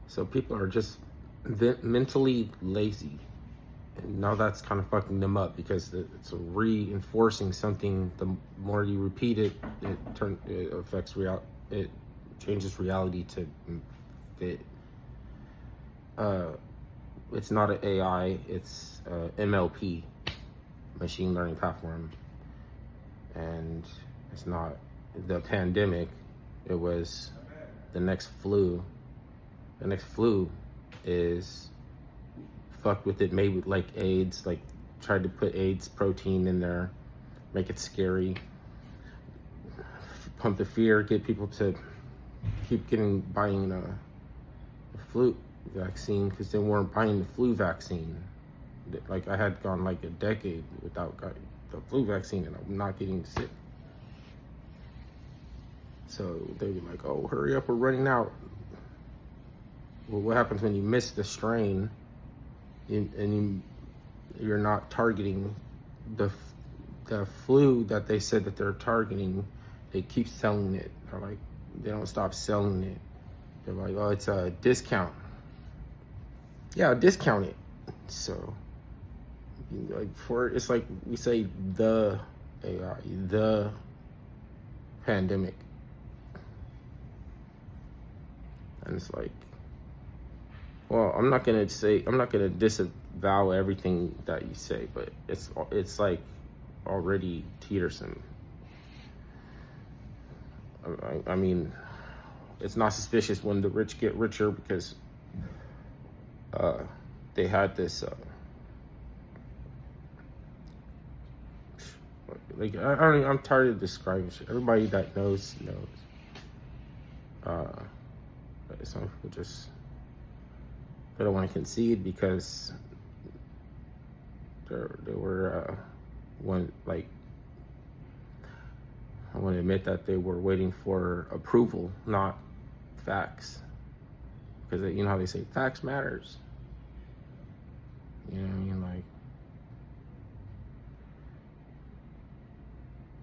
So people are just mentally lazy. And now that's kind of fucking them up because it's reinforcing something. The more you repeat it, it affects it changes reality to fit. It's not an AI, it's MLP, machine learning platform. And it's not the pandemic, it was the next flu. The next flu is fucked with it, made with like AIDS, like tried to put AIDS protein in there, make it scary, pump the fear, get people to keep buying a flu vaccine because they weren't buying the flu vaccine. Like I had gone like a decade without getting the flu vaccine and I'm not getting sick. So they'd be like, oh, hurry up, we're running out. Well, what happens when you miss the strain and you're not targeting the flu that they said that they're targeting? They keep selling it. They're like, they don't stop selling it. They're like, oh, it's a discount. Yeah, discount it. So, like, it's like we say the AI, the pandemic. And it's like, well, I'm not gonna disavow everything that you say, but it's like already teetersome. I mean, it's not suspicious when the rich get richer because they had this like I'm tired of describing shit. Everybody that knows. But some people they don't want to concede because they were one, like, I want to admit that they were waiting for approval, not facts. Because you know how they say facts matters. You know what I mean?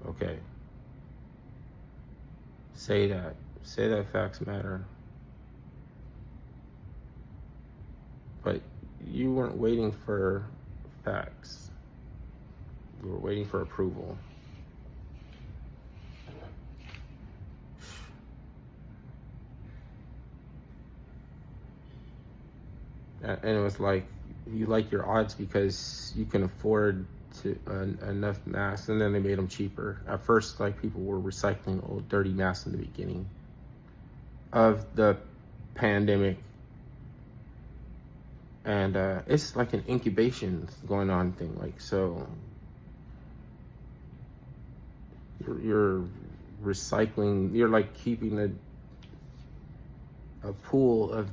Like, okay. Say that facts matter. But you weren't waiting for facts. You were waiting for approval. And it was like, you like your odds because you can afford enough masks, and then they made them cheaper. At first, like, people were recycling old dirty masks in the beginning of the pandemic. And it's like an incubation going on thing. Like, so you're recycling, you're like keeping a pool of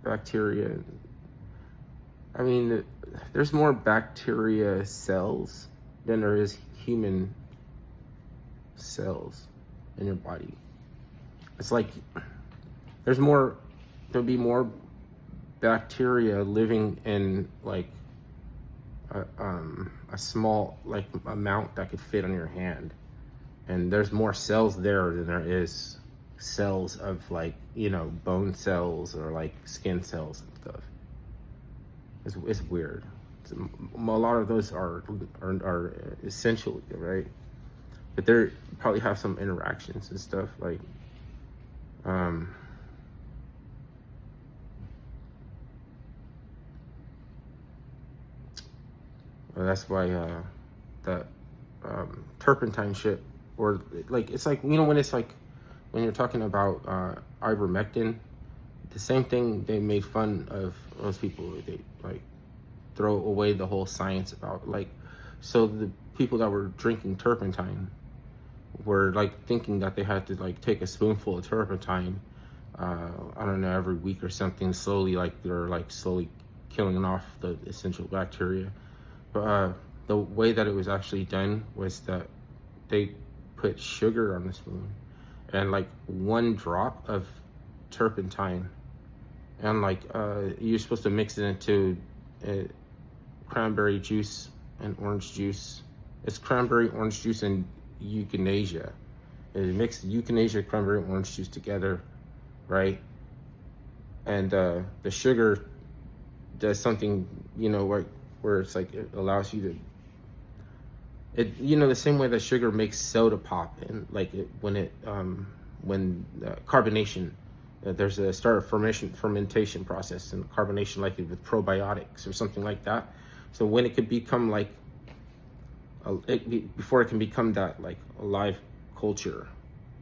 bacteria. I mean, there's more bacteria cells than there is human cells in your body. It's like there'll be more bacteria living in like a small like amount that could fit on your hand, and there's more cells there than there is cells of, like, you know, bone cells or like skin cells and stuff. It's weird. A lot of those are essential, right? But they probably have some interactions and stuff, like well, that's why that turpentine shit, or like, it's like, you know, when it's like when you're talking about ivermectin, the same thing, they made fun of those people. They like throw away the whole science about, like, so the people that were drinking turpentine were like thinking that they had to like take a spoonful of turpentine, I don't know, every week or something, slowly, like they're like slowly killing off the essential bacteria. But the way that it was actually done was that they put sugar on the spoon and like one drop of turpentine, and like you're supposed to mix it into cranberry juice and orange juice. It's cranberry, orange juice, and euthanasia. And you mix euthanasia, cranberry, orange juice together, right? and the sugar does something, where it's like it allows you to, the same way that sugar makes soda pop, and like when carbonation, there's a start of fermentation process and carbonation, like with probiotics or something like that. So when it could become like before it can become that like alive culture,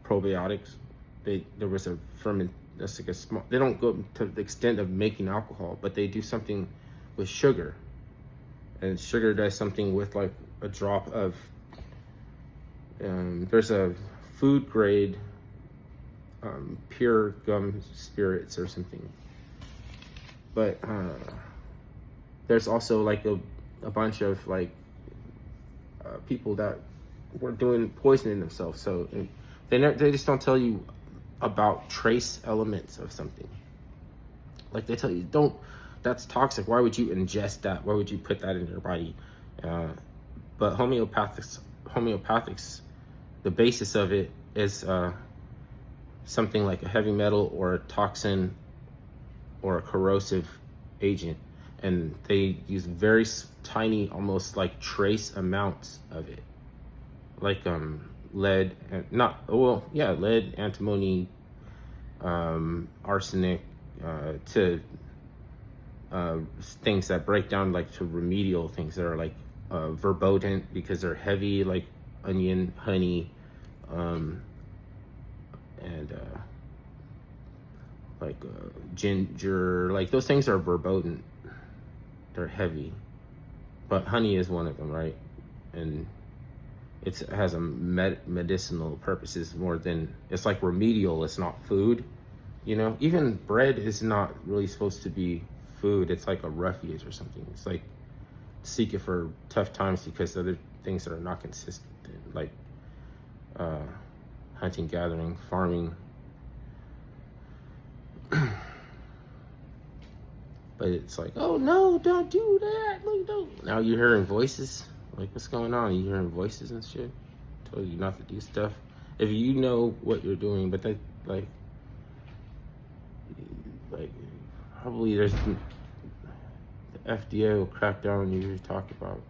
probiotics, there was a ferment. That's like a small. They don't go to the extent of making alcohol, but they do something with sugar, and sugar does something with like a drop of. There's a food grade pure gum spirits or something, but there's also like a bunch of like people that were doing poisoning themselves. So they just don't tell you about trace elements of something. Like they tell you, don't, that's toxic. Why would you ingest that? Why would you put that in your body? But homeopathics, the basis of it is something like a heavy metal or a toxin or a corrosive agent. And they use very tiny, almost like trace amounts of it. Like lead, lead, antimony, arsenic, to things that break down like to remedial things that are like verboten because they're heavy, like onion, honey, and like ginger. Like those things are verboten. They're heavy, but honey is one of them, right? And it has a medicinal purposes more than, it's like remedial. It's not food, Even bread is not really supposed to be food. It's like a refuge or something. It's like seek it for tough times because other things that are not consistent, like hunting, gathering, farming. But it's like, oh no, don't do that. Look, don't. Now you're hearing voices. Like, what's going on? You hearing voices and shit? Told you not to do stuff. If you know what you're doing, but that, like probably there's the FDA will crack down on you to talk about.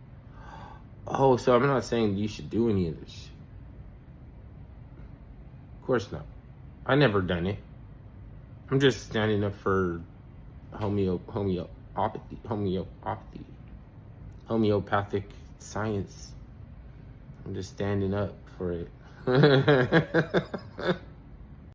Oh, so I'm not saying you should do any of this shit. Of course not. I never done it. I'm just standing up for homeopathic science. I'm just standing up for it.